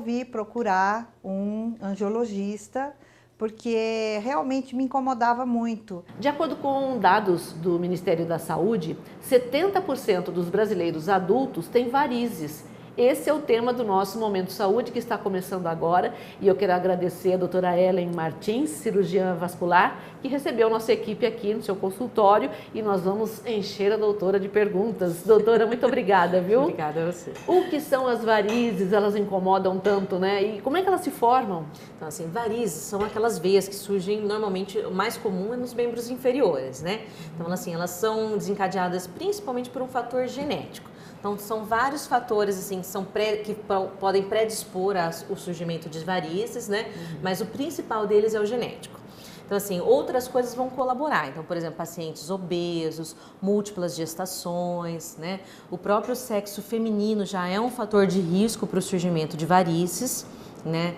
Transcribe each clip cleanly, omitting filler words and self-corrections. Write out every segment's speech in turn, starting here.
resolvi procurar um angiologista, porque realmente me incomodava muito. De acordo com dados do Ministério da Saúde, 70% dos brasileiros adultos têm varizes. Esse é o tema do nosso Momento Saúde, que está começando agora, e eu quero agradecer a doutora Ellen Martins, cirurgiã vascular, que recebeu nossa equipe aqui no seu consultório, e nós vamos encher a doutora de perguntas. Doutora, muito obrigada, viu? Obrigada a você. O que são as varizes? Elas incomodam tanto, né? E como é que elas se formam? Então, assim, varizes são aquelas veias que surgem normalmente, o mais comum é nos membros inferiores, né? Então, assim, elas são desencadeadas principalmente por um fator genético. Então, são vários fatores assim, que podem predispor ao surgimento de varizes, né? Mas o principal deles é o genético. Então, assim, outras coisas vão colaborar. Então, por exemplo, pacientes obesos, múltiplas gestações, né? O próprio sexo feminino já é um fator de risco para o surgimento de varizes, né?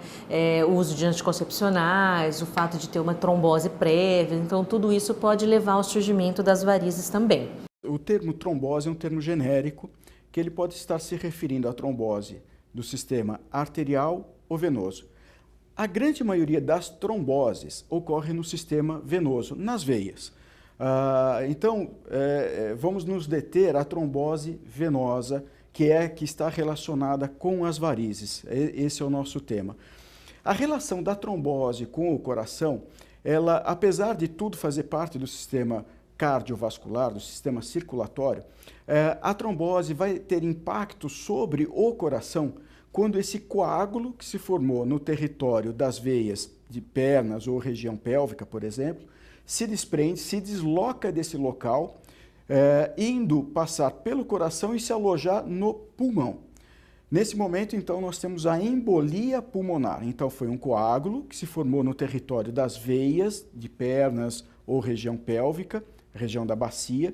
O uso de anticoncepcionais, o fato de ter uma trombose prévia. Então, tudo isso pode levar ao surgimento das varizes também. O termo trombose é um termo genérico, que ele pode estar se referindo à trombose do sistema arterial ou venoso. A grande maioria das tromboses ocorre no sistema venoso, nas veias. Então, vamos nos deter à trombose venosa, que está relacionada com as varizes. Esse é o nosso tema. A relação da trombose com o coração, ela, apesar de tudo fazer parte do sistema cardiovascular, do sistema circulatório, a trombose vai ter impacto sobre o coração quando esse coágulo que se formou no território das veias de pernas ou região pélvica, por exemplo, se desprende, se desloca desse local, indo passar pelo coração e se alojar no pulmão. Nesse momento, então, nós temos a embolia pulmonar. Então, foi um coágulo que se formou no território das veias de pernas ou região pélvica, região da bacia,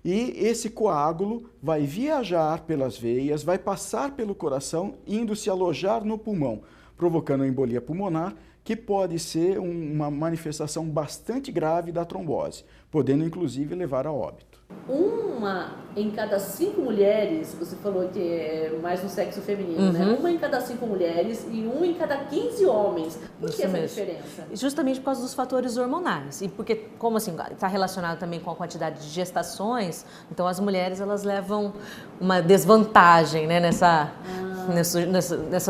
e esse coágulo vai viajar pelas veias, vai passar pelo coração, indo se alojar no pulmão, provocando a embolia pulmonar, que pode ser uma manifestação bastante grave da trombose, podendo inclusive levar a óbito. Uma em cada 5 mulheres, você falou que é mais no sexo feminino, né? Uma em cada 5 mulheres e um em cada 15 homens. Por que essa diferença? Justamente por causa dos fatores hormonais. E porque, como assim, está relacionado também com a quantidade de gestações, então as mulheres elas levam uma desvantagem, né, nessa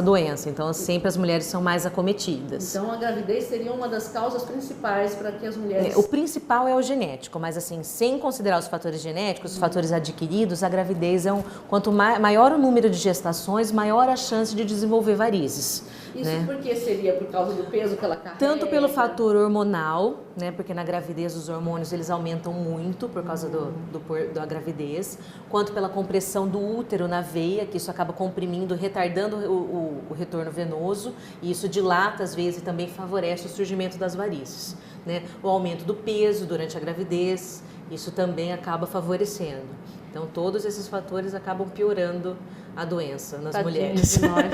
doença. Então, sempre as mulheres são mais acometidas. Então, a gravidez seria uma das causas principais para que as mulheres... O principal é o genético, mas assim, sem considerar os fatores genéticos, os fatores adquiridos, a gravidez quanto maior o número de gestações, maior a chance de desenvolver varizes. Isso, né? Porque seria por causa do peso que ela carrega? Tanto pelo fator hormonal, né? Porque na gravidez os hormônios eles aumentam muito por causa da gravidez, quanto pela compressão do útero na veia, que isso acaba comprimindo, retardando o retorno venoso, e isso dilata as veias e também favorece o surgimento das varizes. Né? O aumento do peso durante a gravidez, isso também acaba favorecendo. Então, todos esses fatores acabam piorando a doença nas mulheres. De nós.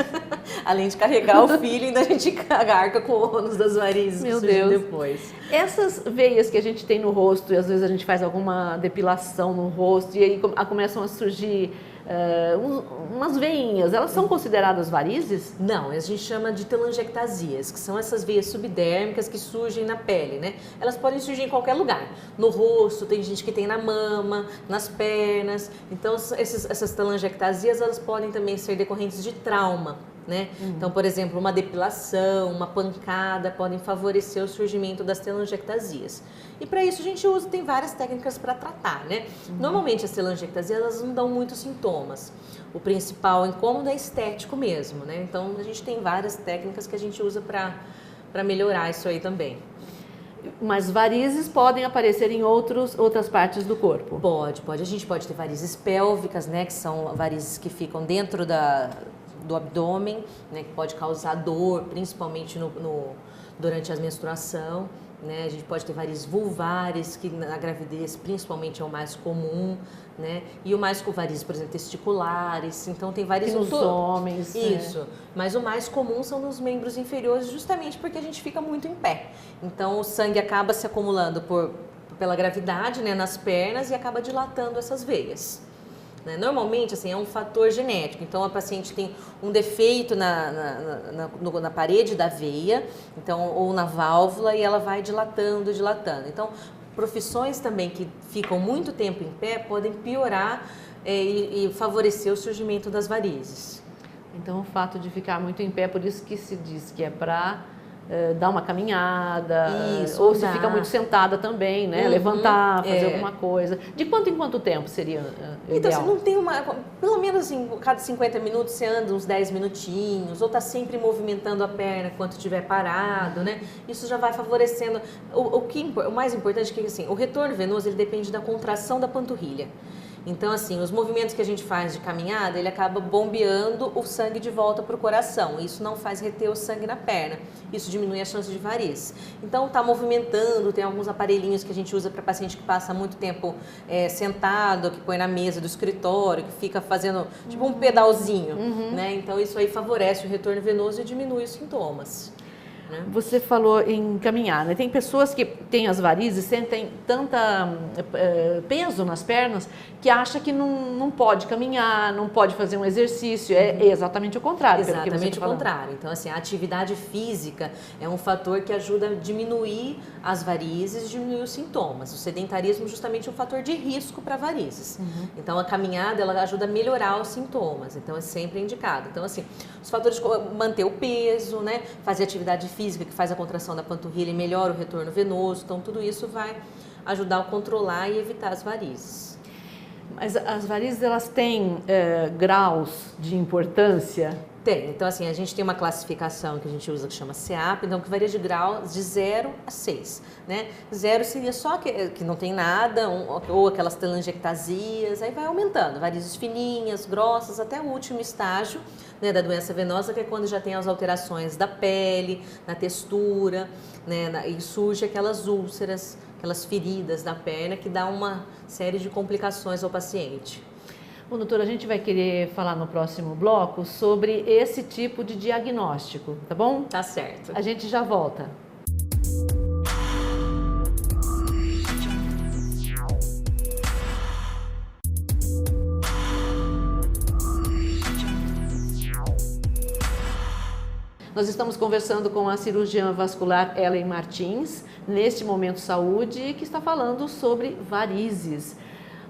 Além de carregar o filho, ainda a gente arca com o ônus das varizes. Meu Deus. Depois. Essas veias que a gente tem no rosto, e às vezes a gente faz alguma depilação no rosto, e aí começam a surgir umas veinhas, elas são consideradas varizes? Não, a gente chama de telangiectasias, que são essas veias subdérmicas que surgem na pele, né? Elas podem surgir em qualquer lugar. No rosto, tem gente que tem na mama, nas pernas. Então, essas telangiectasias, elas podem também ser decorrentes de trauma, né? Então, por exemplo, uma depilação, uma pancada podem favorecer o surgimento das telangiectasias. E para isso a gente tem várias técnicas para tratar, né? Normalmente as telangiectasias elas não dão muitos sintomas. O principal incômodo é estético mesmo, né? Então a gente tem várias técnicas que a gente usa para melhorar isso aí também. Mas varizes podem aparecer em outras partes do corpo? Pode. A gente pode ter varizes pélvicas, né? Que são varizes que ficam dentro do abdômen, né? Que pode causar dor, principalmente durante a menstruação. Né? A gente pode ter varizes vulvares, que na gravidez principalmente é o mais comum, né? E o mais com varizes, por exemplo, testiculares. Então tem varizes nos homens. Isso. Né? Mas o mais comum são nos membros inferiores, justamente porque a gente fica muito em pé. Então o sangue acaba se acumulando pela gravidade, né, nas pernas e acaba dilatando essas veias. né? Normalmente, assim, é um fator genético. Então, a paciente tem um defeito na parede da veia, então, ou na válvula, e ela vai dilatando, dilatando. Então, profissões também que ficam muito tempo em pé podem piorar e favorecer o surgimento das varizes. Então, o fato de ficar muito em pé, por isso que se diz que é para dar uma caminhada, Isso, ou se fica muito sentada também, né? Levantar, fazer alguma coisa. De quanto em quanto tempo seria então, ideal? Você não tem pelo menos assim, cada 50 minutos você anda uns 10 minutinhos, ou está sempre movimentando a perna enquanto estiver parado, né? Isso já vai favorecendo. O mais importante é que assim, o retorno venoso ele depende da contração da panturrilha. Então, assim, os movimentos que a gente faz de caminhada, ele acaba bombeando o sangue de volta para o coração. Isso não faz reter o sangue na perna. Isso diminui a chance de varizes. Então, tá movimentando, tem alguns aparelhinhos que a gente usa para paciente que passa muito tempo sentado, que põe na mesa do escritório, que fica fazendo tipo um pedalzinho, né? Então, isso aí favorece o retorno venoso e diminui os sintomas. Você falou em caminhar, né? Tem pessoas que têm as varizes, sentem tanta peso nas pernas que acha que não pode caminhar, não pode fazer um exercício. É exatamente o contrário. Exatamente o contrário. Então, assim, a atividade física é um fator que ajuda a diminuir as varizes, diminuir os sintomas. O sedentarismo justamente é um fator de risco para varizes. Então, a caminhada, ela ajuda a melhorar os sintomas. Então, é sempre indicado. Então, assim, os fatores de manter o peso, né? Fazer atividade física que faz a contração da panturrilha e melhora o retorno venoso. Então, tudo isso vai ajudar a controlar e evitar as varizes. Mas as varizes, elas têm graus de importância? Tem. Então, assim, a gente tem uma classificação que a gente usa que chama CEAP, então que varia de graus de 0 a 6, né? 0 seria só que não tem nada, ou aquelas telangiectasias, aí vai aumentando, varizes fininhas, grossas, até o último estágio, né, da doença venosa, que é quando já tem as alterações da pele, na textura, né, e surge aquelas úlceras, aquelas feridas da perna que dá uma série de complicações ao paciente. Bom, doutora, a gente vai querer falar no próximo bloco sobre esse tipo de diagnóstico, tá bom? Tá certo. A gente já volta. Nós estamos conversando com a cirurgiã vascular Ellen Martins, neste Momento Saúde, que está falando sobre varizes.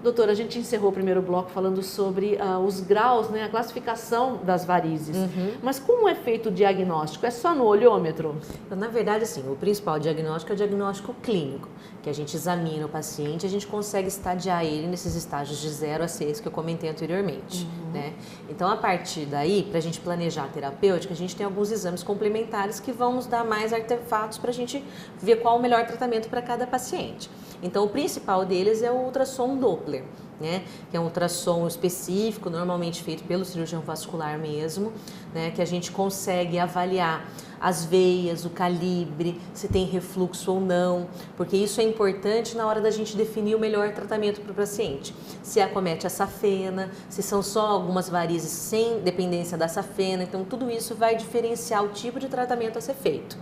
Doutora, a gente encerrou o primeiro bloco falando sobre os graus, né, a classificação das varizes. Mas como é feito o diagnóstico? É só no olhômetro? Então, na verdade, assim, o principal diagnóstico é o diagnóstico clínico, que a gente examina o paciente, a gente consegue estadiar ele nesses estágios de 0 a 6 que eu comentei anteriormente, né? Então, a partir daí, para a gente planejar a terapêutica, a gente tem alguns exames complementares que vão nos dar mais artefatos para a gente ver qual o melhor tratamento para cada paciente. Então, o principal deles é o ultrassom Doppler, né? Que é um ultrassom específico, normalmente feito pelo cirurgião vascular mesmo, né? Que a gente consegue avaliar as veias, o calibre, se tem refluxo ou não, porque isso é importante na hora da gente definir o melhor tratamento para o paciente. Se acomete a safena, se são só algumas varizes sem dependência da safena, então tudo isso vai diferenciar o tipo de tratamento a ser feito.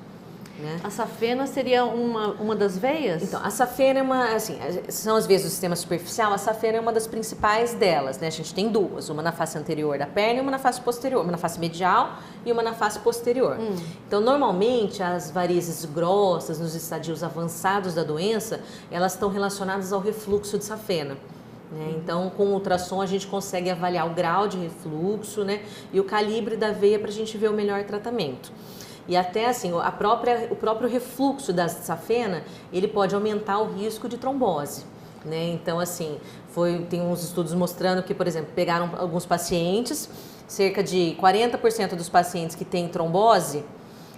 Né? A safena seria uma das veias? Então, a safena é uma, assim, são as veias do sistema superficial, a safena é uma das principais delas, né? A gente tem duas, uma na face anterior da perna e uma na face posterior, uma na face medial e uma na face posterior. Então, normalmente, as varizes grossas, nos estadios avançados da doença, elas estão relacionadas ao refluxo de safena. Né? Então, com o ultrassom, a gente consegue avaliar o grau de refluxo, né? E o calibre da veia para a gente ver o melhor tratamento. E até assim, o próprio refluxo da safena, ele pode aumentar o risco de trombose, né? Então, assim, tem uns estudos mostrando que, por exemplo, pegaram alguns pacientes, cerca de 40% dos pacientes que têm trombose,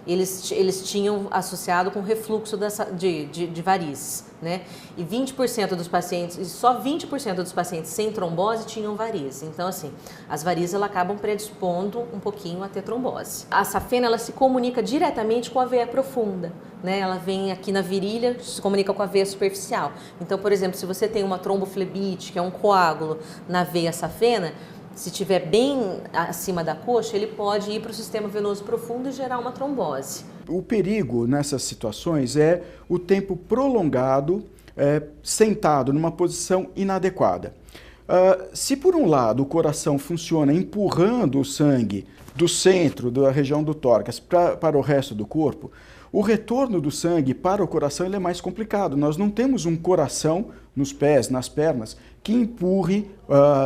eles tinham associado com refluxo de varizes, né? E 20% dos pacientes, e só 20% dos pacientes sem trombose tinham varizes. Então, assim, as varizes elas acabam predispondo um pouquinho a ter trombose. A safena, ela se comunica diretamente com a veia profunda, né? Ela vem aqui na virilha, se comunica com a veia superficial. Então, por exemplo, se você tem uma tromboflebite, que é um coágulo na veia safena, se estiver bem acima da coxa, ele pode ir para o sistema venoso profundo e gerar uma trombose. O perigo nessas situações é o tempo prolongado sentado numa posição inadequada. Se por um lado o coração funciona empurrando o sangue do centro, da região do tórax, para o resto do corpo, o retorno do sangue para o coração ele é mais complicado. Nós não temos um coração nos pés, nas pernas, que empurre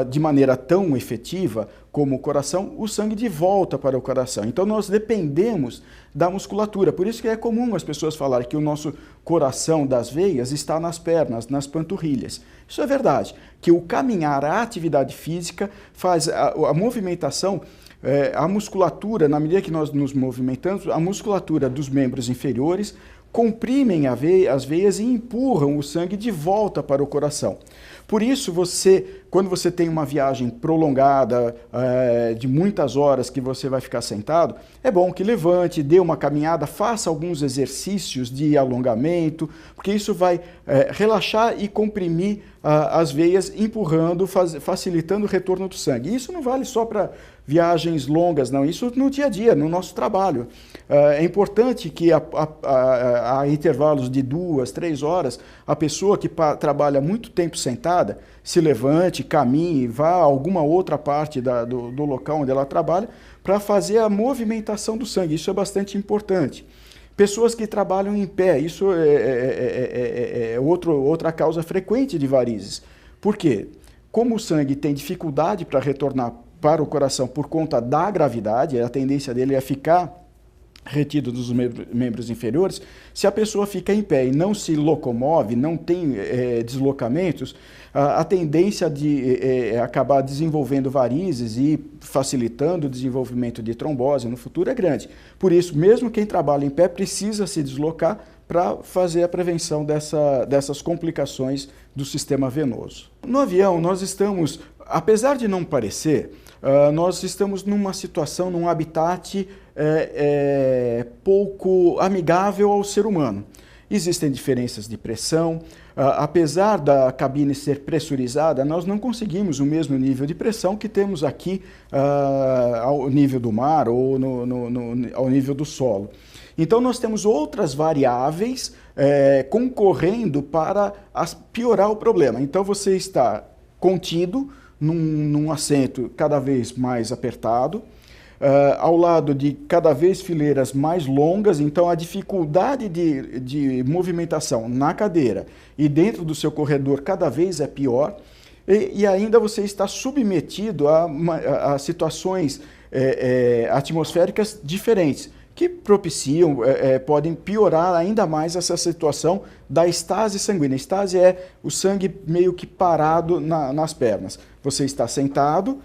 de maneira tão efetiva como o coração, o sangue de volta para o coração. Então nós dependemos da musculatura. Por isso que é comum as pessoas falarem que o nosso coração das veias está nas pernas, nas panturrilhas. Isso é verdade, que o caminhar, a atividade física faz a movimentação, a musculatura, na medida que nós nos movimentamos, a musculatura dos membros inferiores comprimem as veias e empurram o sangue de volta para o coração. Por isso, quando você tem uma viagem prolongada, de muitas horas que você vai ficar sentado, é bom que levante, dê uma caminhada, faça alguns exercícios de alongamento, porque isso vai relaxar e comprimir as veias, empurrando, facilitando o retorno do sangue. Isso não vale só para viagens longas, não. Isso no dia a dia, no nosso trabalho. É importante que a intervalos de 2, 3 horas, a pessoa que trabalha muito tempo sentada, se levante, caminhe, vá a alguma outra parte do local onde ela trabalha, para fazer a movimentação do sangue. Isso é bastante importante. Pessoas que trabalham em pé, isso é outra causa frequente de varizes. Por quê? Como o sangue tem dificuldade para retornar para o coração por conta da gravidade, a tendência dele é ficar retido dos membros inferiores. Se a pessoa fica em pé e não se locomove, não tem deslocamentos, a tendência de acabar desenvolvendo varizes e facilitando o desenvolvimento de trombose no futuro é grande. Por isso, mesmo quem trabalha em pé precisa se deslocar para fazer a prevenção dessas complicações do sistema venoso. No avião, nós estamos, apesar de não parecer, nós estamos numa situação, num habitat pouco amigável ao ser humano. Existem diferenças de pressão, apesar da cabine ser pressurizada, nós não conseguimos o mesmo nível de pressão que temos aqui ao nível do mar ou ao nível do solo. Então nós temos outras variáveis concorrendo para piorar o problema. Então você está contido num assento cada vez mais apertado, ao lado de cada vez fileiras mais longas, então a dificuldade de movimentação na cadeira e dentro do seu corredor cada vez é pior, e ainda você está submetido a situações atmosféricas diferentes, que propiciam, podem piorar ainda mais essa situação da estase sanguínea. Estase é o sangue meio que parado nas pernas. Você está sentado,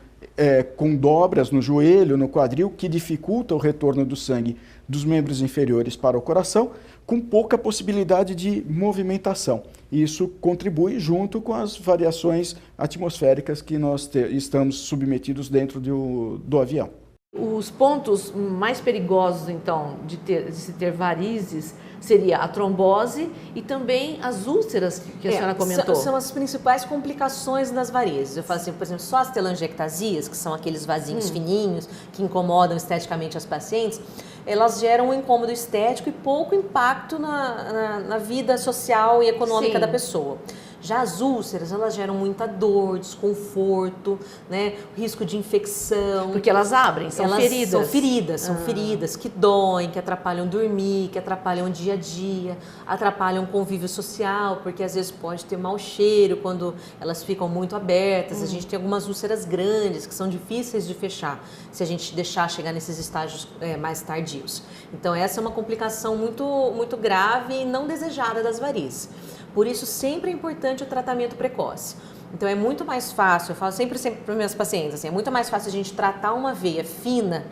com dobras no joelho, no quadril, que dificulta o retorno do sangue dos membros inferiores para o coração, com pouca possibilidade de movimentação. Isso contribui junto com as variações atmosféricas que nós estamos submetidos dentro do avião. Os pontos mais perigosos, então, de se ter varizes seria a trombose e também as úlceras que a senhora comentou. São as principais complicações das varizes. Eu falo assim, por exemplo, só as telangiectasias, que são aqueles vasinhos fininhos que incomodam esteticamente as pacientes, elas geram um incômodo estético e pouco impacto na vida social e econômica da pessoa. Já as úlceras, elas geram muita dor, desconforto, né? Risco de infecção. Porque elas abrem, são feridas. São feridas que doem, que atrapalham dormir, que atrapalham o dia a dia, atrapalham o convívio social, porque às vezes pode ter mau cheiro quando elas ficam muito abertas. A gente tem algumas úlceras grandes que são difíceis de fechar, se a gente deixar chegar nesses estágios mais tardios. Então essa é uma complicação muito, muito grave e não desejada das varizes. Por isso, sempre é importante o tratamento precoce. Então, é muito mais fácil, eu falo sempre para os meus pacientes, assim, é muito mais fácil a gente tratar uma veia fina,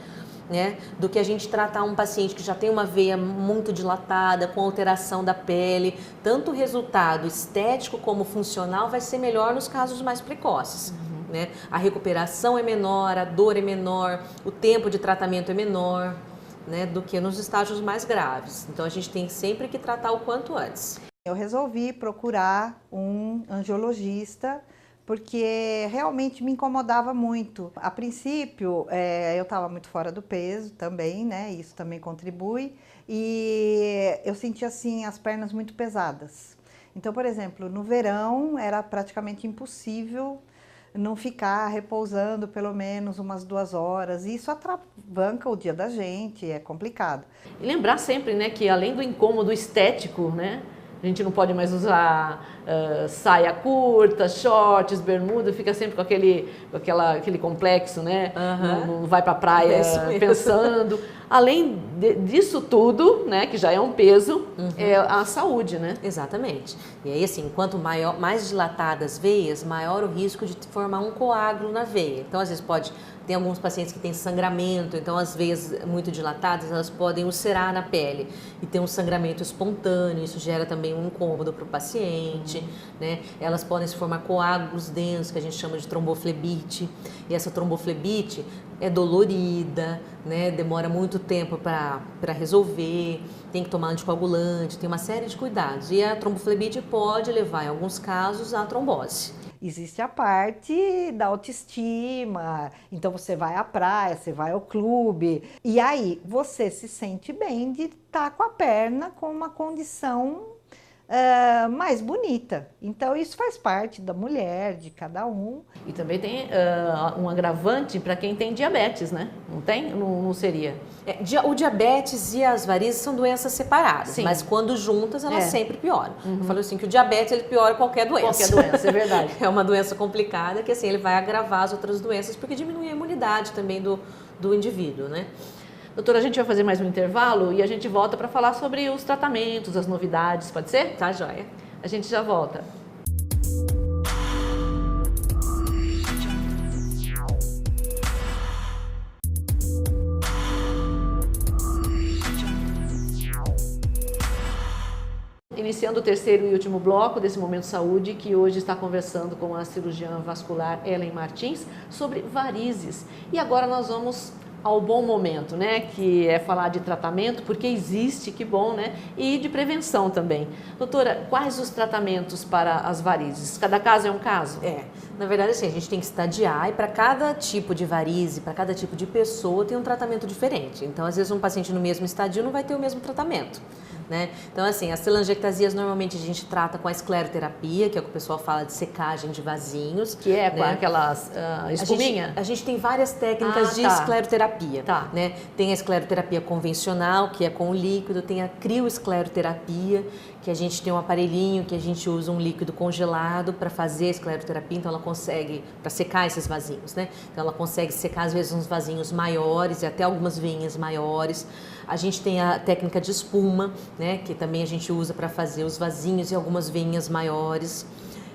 né, do que a gente tratar um paciente que já tem uma veia muito dilatada, com alteração da pele. Tanto o resultado estético como funcional vai ser melhor nos casos mais precoces. Né? A recuperação é menor, a dor é menor, o tempo de tratamento é menor, né, do que nos estágios mais graves. Então, a gente tem sempre que tratar o quanto antes. Eu resolvi procurar um angiologista porque realmente me incomodava muito. A princípio, eu estava muito fora do peso também, né? Isso também contribui. E eu sentia, assim, as pernas muito pesadas. Então, por exemplo, no verão era praticamente impossível não ficar repousando pelo menos umas 2 horas. Isso atravanca o dia da gente, é complicado. E lembrar sempre, né, que além do incômodo estético, né, a gente não pode mais usar saia curta, shorts, bermuda, fica sempre com aquele complexo, né? Não vai para a praia pensando. Além disso tudo, né, que já é um peso, é a saúde, né? Exatamente. E aí, assim, quanto mais dilatadas as veias, maior o risco de formar um coágulo na veia. Então, às vezes tem alguns pacientes que têm sangramento, então as veias muito dilatadas, elas podem ulcerar na pele e ter um sangramento espontâneo, isso gera também um incômodo para o paciente, né? Elas podem se formar coágulos densos, que a gente chama de tromboflebite, e essa tromboflebite é dolorida, né? Demora muito tempo para resolver, tem que tomar anticoagulante, tem uma série de cuidados, e a tromboflebite pode levar, em alguns casos, à trombose. Existe a parte da autoestima, então você vai à praia, você vai ao clube, e aí você se sente bem de estar com a perna com uma condição mais bonita. Então isso faz parte da mulher, de cada um. E também tem um agravante para quem tem diabetes, né? Não tem? Não seria? O diabetes e as varizes são doenças separadas, Sim. Mas quando juntas elas sempre pioram. Eu falo assim que o diabetes ele piora qualquer doença. Qualquer doença, é verdade. É uma doença complicada que assim ele vai agravar as outras doenças porque diminui a imunidade também do indivíduo, né? Doutora, a gente vai fazer mais um intervalo e a gente volta para falar sobre os tratamentos, as novidades, pode ser? Tá joia. A gente já volta. Iniciando o terceiro e último bloco desse Momento Saúde, que hoje está conversando com a cirurgiã vascular Ellen Martins sobre varizes. E agora nós vamos ao bom momento, né? Que é falar de tratamento, porque existe, que bom, né? E de prevenção também. Doutora, quais os tratamentos para as varizes? Cada caso é um caso? Na verdade, assim, a gente tem que estadiar e para cada tipo de varize, para cada tipo de pessoa tem um tratamento diferente. Então, às vezes um paciente no mesmo estadio não vai ter o mesmo tratamento. Né? Então, assim, as telangiectasias normalmente a gente trata com a escleroterapia, que é o que o pessoal fala de secagem de vasinhos. Que é com aquelas espuminha? A gente tem várias técnicas de escleroterapia. Tá. Né? Tem a escleroterapia convencional, que é com o líquido, tem a crioescleroterapia, que a gente tem um aparelhinho que a gente usa um líquido congelado para fazer a escleroterapia, então ela consegue, para secar esses vasinhos, né? Então ela consegue secar às vezes uns vasinhos maiores e até algumas veinhas maiores. A gente tem a técnica de espuma, né? Que também a gente usa para fazer os vasinhos e algumas veinhas maiores.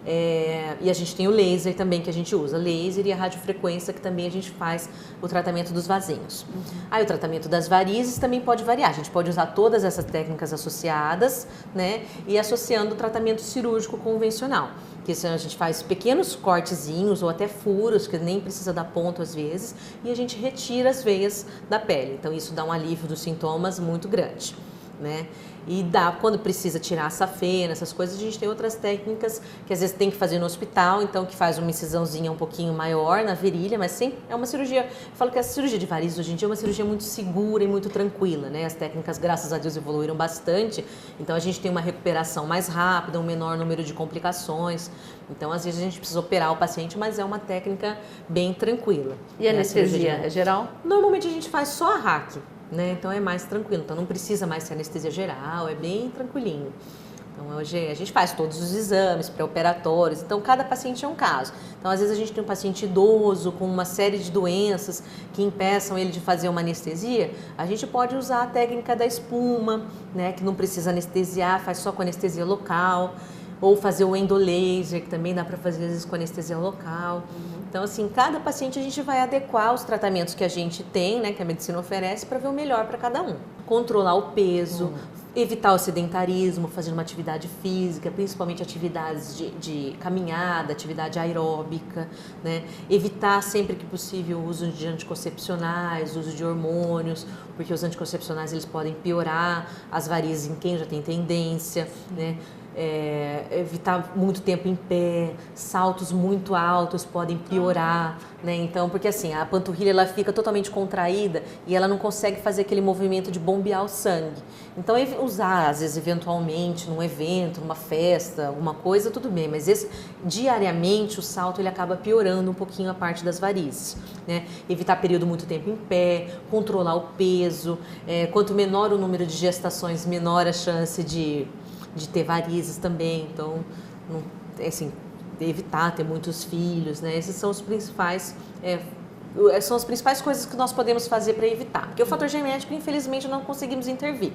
E a gente tem o laser também que a gente usa, laser e a radiofrequência que também a gente faz o tratamento dos vasinhos. Aí o tratamento das varizes também pode variar, a gente pode usar todas essas técnicas associadas, né, e associando o tratamento cirúrgico convencional, que a gente faz pequenos cortezinhos ou até furos, que nem precisa dar ponto às vezes, e a gente retira as veias da pele, então isso dá um alívio dos sintomas muito grande, né? E quando precisa tirar a safena, essas coisas, a gente tem outras técnicas que às vezes tem que fazer no hospital, então que faz uma incisãozinha um pouquinho maior na virilha, mas sim, é uma cirurgia, eu falo que a cirurgia de varizes hoje em dia é uma cirurgia muito segura e muito tranquila, né? As técnicas, graças a Deus, evoluíram bastante, então a gente tem uma recuperação mais rápida, um menor número de complicações, então às vezes a gente precisa operar o paciente, mas é uma técnica bem tranquila. E a anestesia é geral? Normalmente a gente faz só a RAC. Né? Então é mais tranquilo, então não precisa mais ser anestesia geral, é bem tranquilinho. Então hoje a gente faz todos os exames pré-operatórios, então cada paciente é um caso. Então às vezes a gente tem um paciente idoso com uma série de doenças que impeçam ele de fazer uma anestesia, a gente pode usar a técnica da espuma, né? Que não precisa anestesiar, faz só com anestesia local, ou fazer o endolaser, que também dá para fazer às vezes com anestesia local. Então, assim, cada paciente a gente vai adequar os tratamentos que a gente tem, né, que a medicina oferece, para ver o melhor para cada um. Controlar o peso, evitar o sedentarismo, fazer uma atividade física, principalmente atividades de caminhada, atividade aeróbica, né? Evitar sempre que possível o uso de anticoncepcionais, o uso de hormônios, porque os anticoncepcionais eles podem piorar as varizes em quem já tem tendência, né? evitar muito tempo em pé, saltos muito altos podem piorar, né? Então, porque assim, a panturrilha ela fica totalmente contraída e ela não consegue fazer aquele movimento de bombear o sangue. Então, usar, às vezes, eventualmente, num evento, numa festa, alguma coisa, tudo bem, mas diariamente o salto ele acaba piorando um pouquinho a parte das varizes, né? Evitar período muito tempo em pé, controlar o peso, quanto menor o número de gestações, menor a chance de ter varizes também, então, assim, evitar ter muitos filhos, né? Esses são os principais, são as principais coisas que nós podemos fazer para evitar. Porque o fator genético, infelizmente, não conseguimos intervir,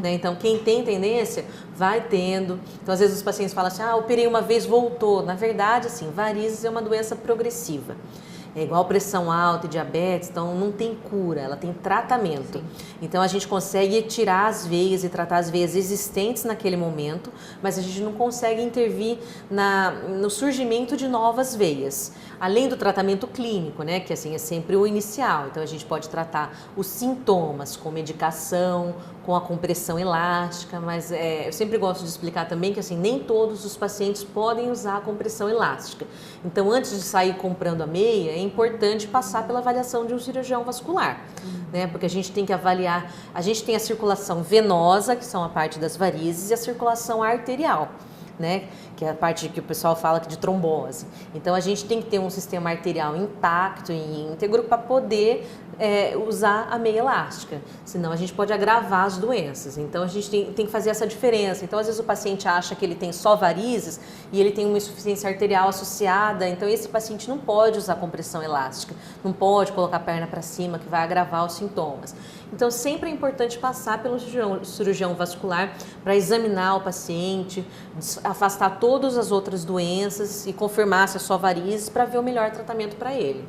né? Então, quem tem tendência, vai tendo. Então, às vezes os pacientes falam assim, operei uma vez, voltou. Na verdade, assim, varizes é uma doença progressiva. É igual pressão alta e diabetes, então não tem cura, ela tem tratamento. Sim. Então a gente consegue tirar as veias e tratar as veias existentes naquele momento, mas a gente não consegue intervir no surgimento de novas veias. Além do tratamento clínico, né, que assim é sempre o inicial. Então a gente pode tratar os sintomas com medicação, com a compressão elástica, mas eu sempre gosto de explicar também que assim nem todos os pacientes podem usar a compressão elástica. Então antes de sair comprando a meia, é importante passar pela avaliação de um cirurgião vascular, né? Porque a gente tem que avaliar, a gente tem a circulação venosa, que são a parte das varizes, e a circulação arterial, né? Que é a parte que o pessoal fala de trombose. Então a gente tem que ter um sistema arterial intacto e íntegro para poder usar a meia elástica, senão a gente pode agravar as doenças. Então a gente tem que fazer essa diferença. Então às vezes o paciente acha que ele tem só varizes e ele tem uma insuficiência arterial associada, então esse paciente não pode usar compressão elástica, não pode colocar a perna para cima, que vai agravar os sintomas. Então sempre é importante passar pelo cirurgião vascular para examinar o paciente, afastar todas as outras doenças e confirmar se é só varizes para ver o melhor tratamento para ele.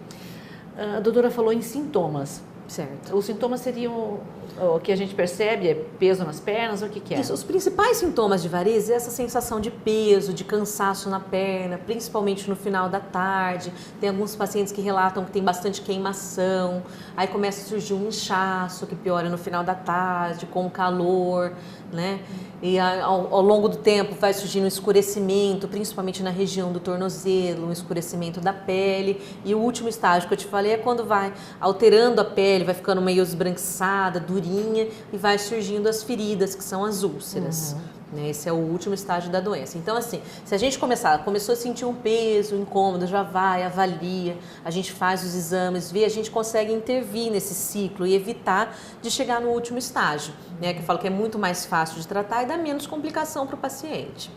A doutora falou em sintomas. Certo. Os sintomas seriam, o que a gente percebe é peso nas pernas, o que é? Isso, os principais sintomas de varizes é essa sensação de peso, de cansaço na perna, principalmente no final da tarde. Tem alguns pacientes que relatam que tem bastante queimação, aí começa a surgir um inchaço que piora no final da tarde, com o calor, né? E ao longo do tempo vai surgindo um escurecimento, principalmente na região do tornozelo, um escurecimento da pele. E o último estágio que eu te falei é quando vai alterando a pele, vai ficando meio esbranquiçada, durinha e vai surgindo as feridas, que são as úlceras. Esse é o último estágio da doença. Então, assim, se a gente começou a sentir um peso, um incômodo, já vai, avalia, a gente faz os exames, vê, a gente consegue intervir nesse ciclo e evitar de chegar no último estágio, né? Que eu falo que é muito mais fácil de tratar e dá menos complicação para o paciente.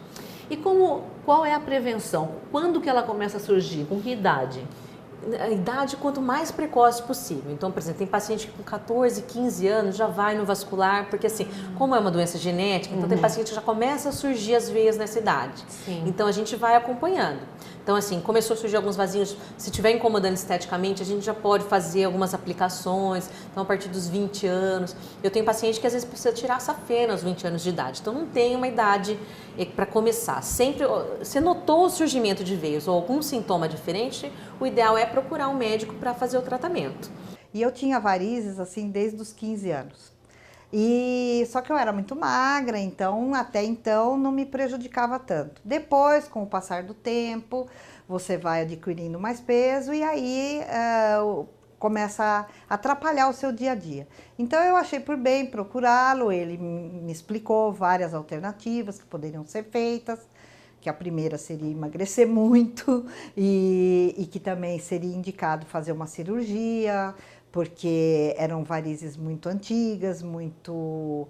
E qual é a prevenção? Quando que ela começa a surgir? Com que idade? A idade quanto mais precoce possível. Então, por exemplo, tem paciente que com 14, 15 anos já vai no vascular, porque assim, como é uma doença genética, então tem paciente que já começa a surgir as veias nessa idade. Sim. Então a gente vai acompanhando. Então, assim, começou a surgir alguns vasinhos, se estiver incomodando esteticamente, a gente já pode fazer algumas aplicações, então a partir dos 20 anos. Eu tenho paciente que às vezes precisa tirar a safena aos 20 anos de idade, então não tem uma idade para começar. Sempre, você notou o surgimento de veias ou algum sintoma diferente, o ideal é procurar um médico para fazer o tratamento. E eu tinha varizes, assim, desde os 15 anos. Só que eu era muito magra, então até então não me prejudicava tanto. Depois, com o passar do tempo, você vai adquirindo mais peso e aí começa a atrapalhar o seu dia a dia. Então eu achei por bem procurá-lo, ele me explicou várias alternativas que poderiam ser feitas, que a primeira seria emagrecer muito e que também seria indicado fazer uma cirurgia, porque eram varizes muito antigas, muito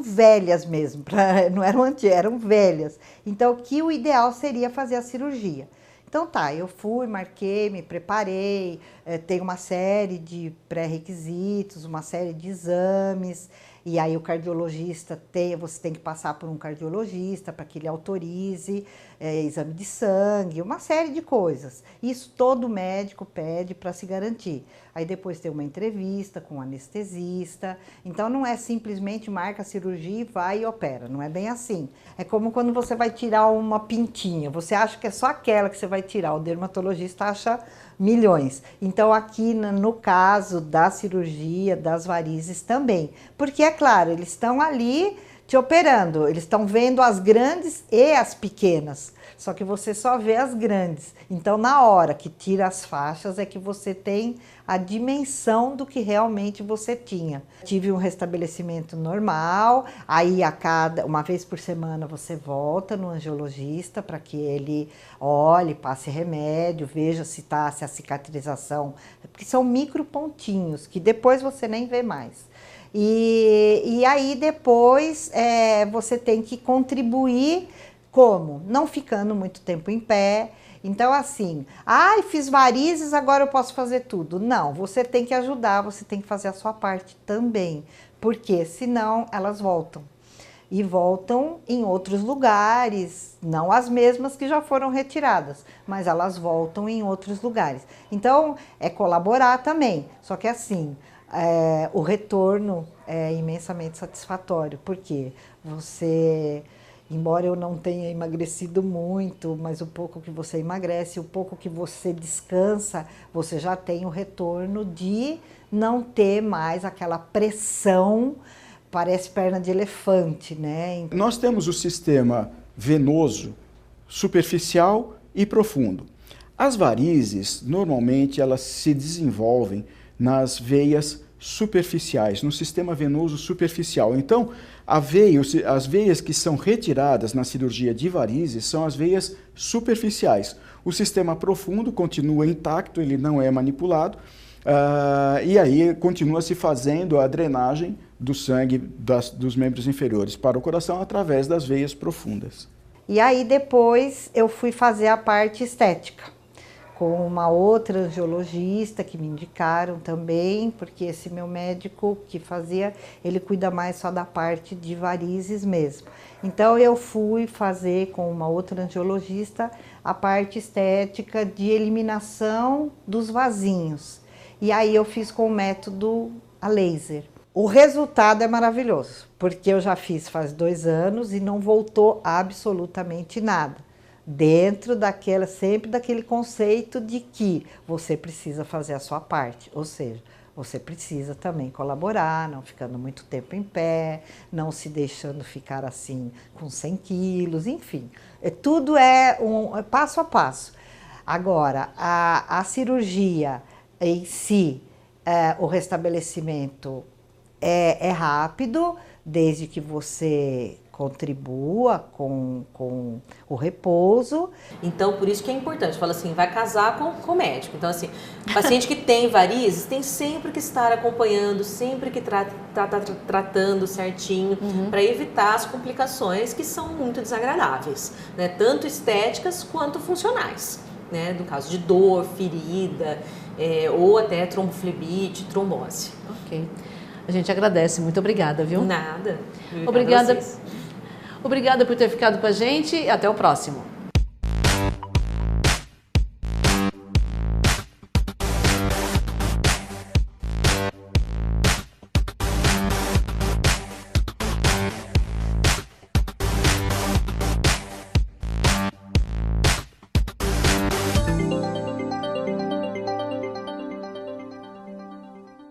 velhas mesmo, não eram antigas, eram velhas. Então, que o ideal seria fazer a cirurgia. Então tá, eu fui, marquei, me preparei, tem uma série de pré-requisitos, uma série de exames, e aí o cardiologista você tem que passar por um cardiologista para que ele autorize exame de sangue, uma série de coisas. Isso todo médico pede para se garantir. Aí depois tem uma entrevista com o anestesista, então não é simplesmente marca a cirurgia, vai e opera, não é bem assim. É como quando você vai tirar uma pintinha, você acha que é só aquela que você vai tirar, o dermatologista acha milhões. Então aqui no caso da cirurgia, das varizes também, porque é claro, eles estão ali te operando. Eles estão vendo as grandes e as pequenas. Só que você só vê as grandes. Então, na hora que tira as faixas, é que você tem a dimensão do que realmente você tinha. Tive um restabelecimento normal, aí uma vez por semana você volta no angiologista para que ele olhe, passe remédio, veja se a cicatrização... Porque são micropontinhos que depois você nem vê mais. E aí depois você tem que contribuir. Como? Não ficando muito tempo em pé. Então, assim, fiz varizes, agora eu posso fazer tudo. Não, você tem que ajudar, você tem que fazer a sua parte também. Porque senão elas voltam. E voltam em outros lugares, não as mesmas que já foram retiradas, mas elas voltam em outros lugares. Então, é colaborar também. Só que assim, o retorno é imensamente satisfatório. Porque você... Embora eu não tenha emagrecido muito, mas o pouco que você emagrece, o pouco que você descansa, você já tem o retorno de não ter mais aquela pressão, parece perna de elefante, né? Nós temos o sistema venoso, superficial e profundo. As varizes, normalmente, elas se desenvolvem nas veias superficiais, no sistema venoso superficial. Então, as veias que são retiradas na cirurgia de varizes são as veias superficiais. O sistema profundo continua intacto, ele não é manipulado, e aí continua se fazendo a drenagem do sangue dos membros inferiores para o coração através das veias profundas. E aí depois eu fui fazer a parte estética, com uma outra angiologista que me indicaram também, porque esse meu médico que fazia, ele cuida mais só da parte de varizes mesmo. Então eu fui fazer com uma outra angiologista a parte estética de eliminação dos vasinhos. E aí eu fiz com o método a laser. O resultado é maravilhoso, porque eu já fiz faz 2 anos e não voltou absolutamente nada. Dentro sempre daquele conceito de que você precisa fazer a sua parte, ou seja, você precisa também colaborar, não ficando muito tempo em pé, não se deixando ficar assim com 100 quilos, enfim, tudo é passo a passo. Agora, a cirurgia em si, o restabelecimento é rápido, desde que você contribua com o repouso. Então, por isso que é importante, fala assim, vai casar com o médico. Então, assim, o paciente que tem varizes tem sempre que estar acompanhando, sempre que tratando certinho, para evitar as complicações que são muito desagradáveis, né? Tanto estéticas quanto funcionais, né? No caso de dor, ferida, ou até tromboflebite, trombose. Ok. A gente agradece, muito obrigada, viu? Nada. Obrigada por ter ficado com a gente e até o próximo.